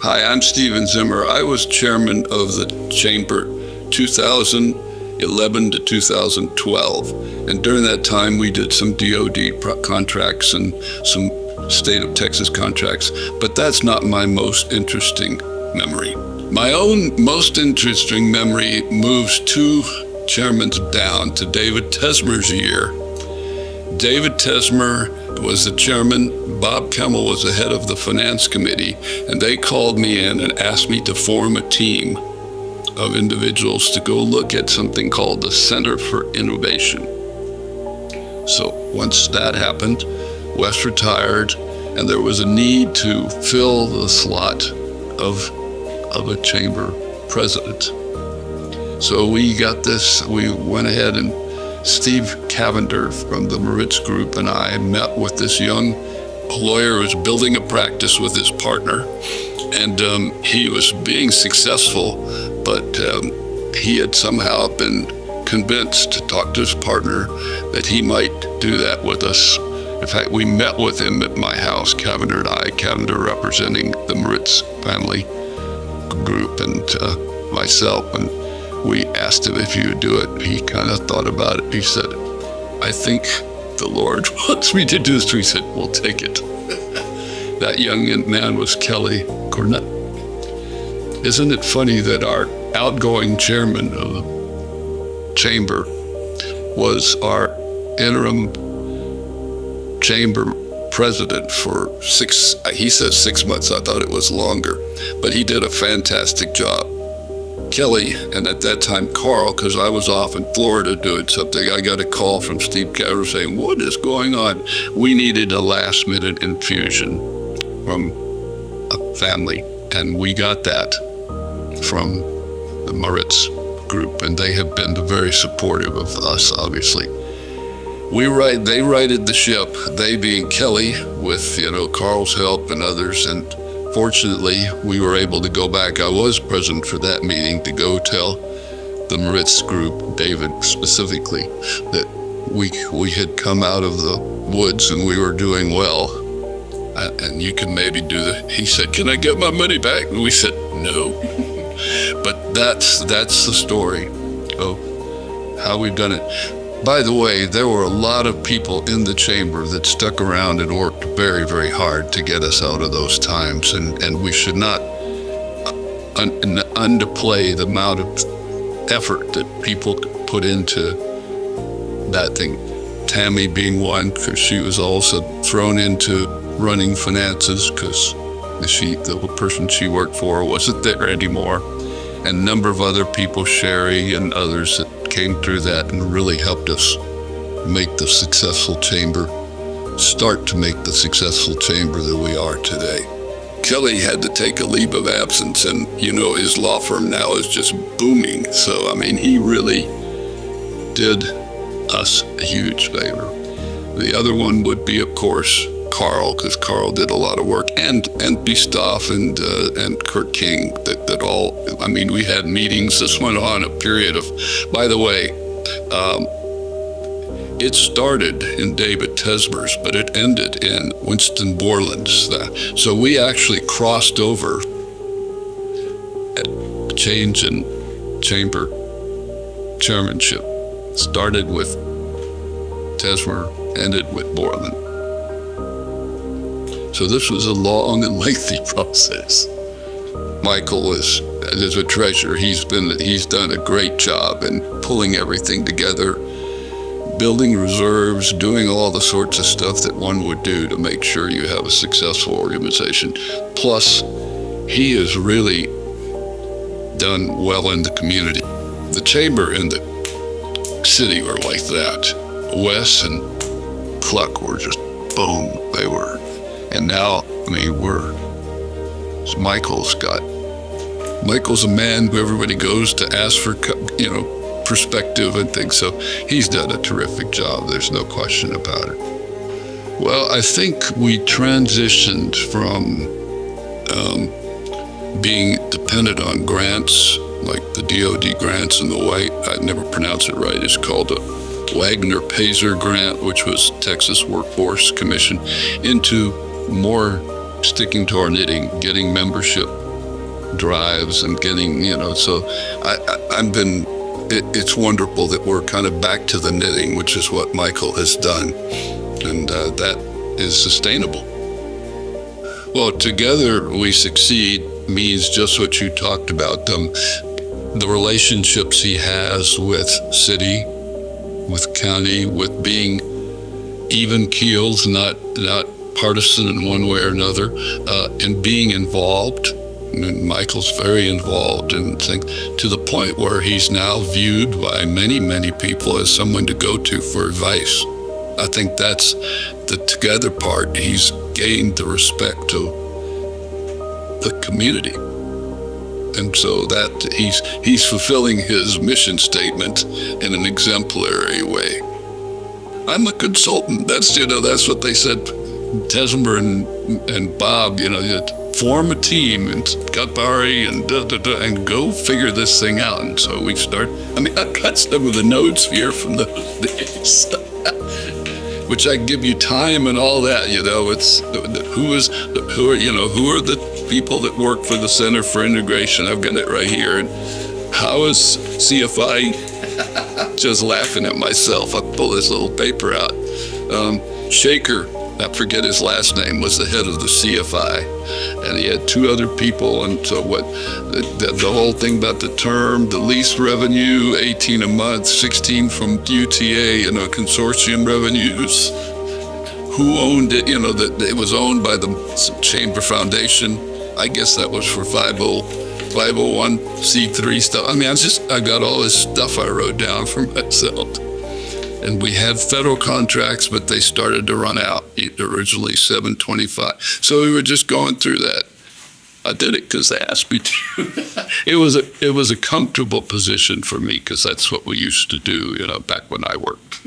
Hi, I'm Steven Zimmer. I was chairman of the chamber 2011 to 2012. And during that time, we did some DOD contracts and some state of Texas contracts. But that's not my most interesting memory. My own most interesting memory moves 2 chairmans down to David Tesmer's year. David Tesmer was the chairman. Bob Kemmel was the head of the finance committee, and they called me in and asked me to form a team of individuals to go look at something called the Center for Innovation. So once that happened, Wes retired, and there was a need to fill the slot of a chamber president. So we got this, we went ahead and Steve Cavender from the Moritz Group and I met with this young lawyer who was building a practice with his partner. And he was being successful, but he had somehow been convinced to talk to his partner that he might do that with us. In fact, we met with him at my house, Cavender and I, Cavender representing the Moritz family group and myself. And we asked him if he would do it. He kind of thought about it. He said, I think the Lord wants me to do this. We said, we'll take it. That young man was Kelly Cornett. Isn't it funny that our outgoing chairman of the chamber was our interim chamber president for he says 6 months. I thought it was longer, but he did a fantastic job. Kelly, and at that time Carl, because I was off in Florida doing something, I got a call from Steve Cavender saying, what is going on? We needed a last minute infusion from a family, and we got that from the Moritz Group, and they have been very supportive of us, obviously. They righted the ship, they being Kelly, with Carl's help and others, and fortunately, we were able to go back. I was present for that meeting to go tell the Moritz Group, David specifically, that we had come out of the woods and we were doing well. And you can maybe he said, can I get my money back? And we said, no. But that's the story of how we've done it. By the way, there were a lot of people in the chamber that stuck around and worked very, very hard to get us out of those times. And we should not underplay the amount of effort that people put into that thing. Tammy being one, because she was also thrown into running finances because the person she worked for wasn't there anymore. And a number of other people, Sherry and others, that came through that and really helped us make the successful chamber, start to make the successful chamber that we are today. Kelly had to take a leave of absence, and his law firm now is just booming. So, he really did us a huge favor. The other one would be, of course, Carl, because Carl did a lot of work, and Bistoff and Kurt King, that all, we had meetings. This went on a period of, by the way, it started in David Tesmer's, but it ended in Winston Borland's. So we actually crossed over at change in chamber chairmanship. Started with Tesmer, ended with Borland. So this was a long and lengthy process. Michael is a treasurer. He's done a great job in pulling everything together, building reserves, doing all the sorts of stuff that one would do to make sure you have a successful organization. Plus, he has really done well in the community. The chamber and the city were like that. Wes and Cluck were just boom, they were. And now, Michael's a man who everybody goes to ask for, perspective and things. So he's done a terrific job. There's no question about it. Well, I think we transitioned from being dependent on grants, like the DOD grants and the white, I never pronounce it right, it's called a Wagner-Pazer grant, which was Texas Workforce Commission, into more sticking to our knitting, getting membership drives and getting, so it's wonderful that we're kind of back to the knitting, which is what Michael has done. And that is sustainable. Well, together we succeed means just what you talked about. The relationships he has with city, with county, with being even keels, not partisan in one way or another, and being involved. And Michael's very involved, and to the point where he's now viewed by many, many people as someone to go to for advice. I think that's the together part. He's gained the respect of the community. And so that he's fulfilling his mission statement in an exemplary way. I'm a consultant. That's what they said. Zimmer and Bob, form a team and Barry and go figure this thing out. And so we start. I've got some of the notes here from the stuff, which I give you time and all that. It's who are the people that work for the Center for Integration. I've got it right here. And how is CFI? Just laughing at myself. I pull this little paper out. Shaker, I forget his last name, was the head of the CFI, and he had two other people. And so the whole thing about the term, the lease revenue, 18 a month, 16 from UTA, consortium revenues. Who owned it? That it was owned by the Chamber Foundation. I guess that was for 501c3 stuff. I got all this stuff I wrote down for myself. And we had federal contracts, but they started to run out, originally 725. So we were just going through that. I did it because they asked me to. It was a comfortable position for me because that's what we used to do, back when I worked.